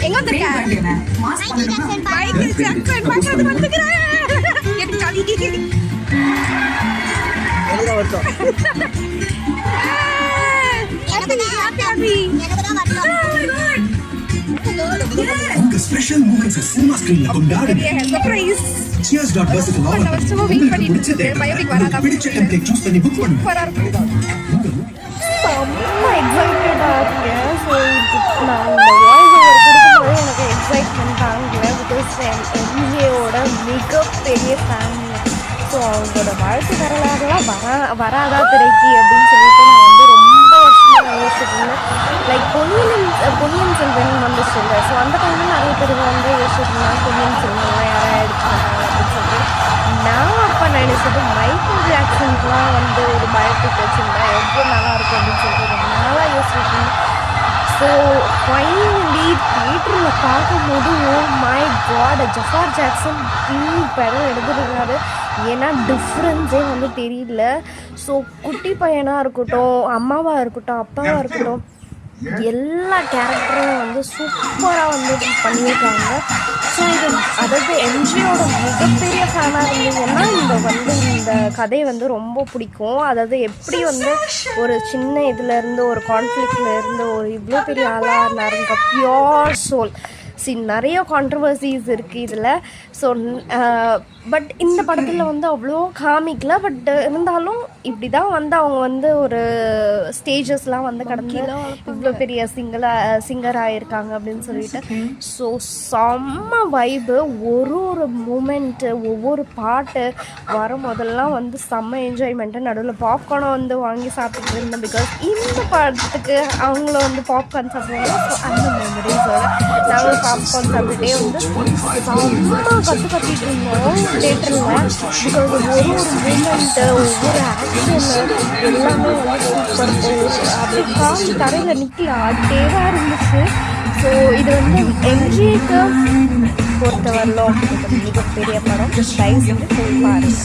எங்க வந்திருக்க? Michael Jackson பார்க்கறது வந்துக்கிறேன். எனக்கு ஜாலி. எல்லாம் வரட்டும். உங்க ஸ்பெஷல் மூமெண்ட்ஸ் சினிமா ஸ்கிரீன்ல கொண்டாடுங்க. சர்ப்ரைஸ். cheers.bus க்கு லாக் வருஷமா வெயிட் பண்ணிட்டு இருக்கேன். பயோபிக் வராதா? பிடிச்ச டெம்ப்ளேட் சூஸ் பண்ணி புக் பண்ணுங்க. ரொம்ப எக்ஸைட்டடாக இருக்கேன். ஸோ நான் இந்த வாய்ஸ் ஓவர் கொடுக்கும்போது எனக்கு எக்ஸைட்மெண்ட் தாங்கல. பிகாஸ் எம்ஜியோட மிகப்பெரிய ஃபேமிலி. ஸோ அவங்களோட வாழ்க்கை வரலாறுலாம் வராதா திரைக்கு அப்படின்னு சொல்லிட்டு நான் வந்து ரொம்ப வருஷமாக யோசிச்சுட்டு இருந்தேன். லைக் பொன்னியின் செல்வன் வந்துச்சு இல்லை. ஸோ அந்த டைமில் நிறைய பேர் வந்து யோசிச்சுட்டு இருந்தாங்க பொன்னியின் செல்வன்லாம் யாராவது எடுத்துட்டாங்க அப்படின்னு சொல்லிட்டு. நான் அப்போ நினைச்சது மைக்கேல் ஜாக்சனுக்குலாம் வந்து ஒரு பயோபிக் வச்சுருந்தேன் எவ்வளோ நல்லா இருக்கும் அப்படின்னு சொல்லிட்டு ரொம்ப நாளாக யோசிச்சுட்டு இருந்தேன். ஸோ ஃபைனலி தியேட்டரில் பார்க்கும்போது oh my god, Jafar Jackson படம் எடுத்துருக்காரு. ஏன்னா டிஃப்ரென்ஸே வந்து தெரியல. ஸோ குட்டி பையனாக இருக்கட்டும், அம்மாவாக இருக்கட்டும், அப்பாவாக இருக்கட்டும், எல்லா கேரக்டரும் வந்து சூப்பராக வந்து பண்ணியிருக்காங்க. ஸோ இது அதாவது எம்ஜியோட மிகப்பெரிய ஃபேனாக இருந்தீங்கன்னா இந்த கதையை வந்து ரொம்ப பிடிக்கும். அதாவது எப்படி வந்து ஒரு சின்ன இதுலேருந்து ஒரு கான்ஃப்ளிக்டில் இருந்து ஒரு இவ்வளோ பெரிய ஆளாக இருந்தாருங்க. Pure soul. நிறைய கான்ட்ரவர்சிஸ் இருக்குது இதில். ஸோ பட் இந்த படத்தில் வந்து அவ்வளோ காமிக்கல. பட் இருந்தாலும் இப்படி தான் வந்து அவங்க வந்து ஒரு ஸ்டேஜஸ்லாம் வந்து கடந்து இவ்வளோ பெரிய சிங்கராக இருக்காங்க அப்படின்னு சொல்லிட்டு. ஸோ செம்ம வைபு. ஒரு மூமெண்ட்டு, ஒவ்வொரு பாட்டு வரும் போதெல்லாம் வந்து செம்ம என்ஜாய்மெண்ட்டு. நடுவில் பாப்கார்னை வந்து வாங்கி சாப்பிட்டுட்டு இருந்தேன். பிகாஸ் இந்த படத்துக்கு அவங்கள வந்து பாப்கார்ன் சாப்பிடுவாங்க. ஸோ அந்த மெமரிஸோட நாங்கள் பாப்கார்ன் சாப்பிட்டுட்டே வந்து செம்ம கத்திட்டு இருந்தோம் தேட்டரில். பிகாஸ் ஒரு மூமெண்ட்டு, ஒவ்வொரு ஆக்ஷனு எல்லாமே வந்து சூப்பர். அப்படி கால் தரையில் நிற்கல, ஆடிட்டே தான் இருந்துச்சு. ஸோ இது வந்து எம்ஜிக்கு பொறுத்தவரையிலும் மிகப்பெரிய படம். தயவு செஞ்சு போய் பாருங்கள்.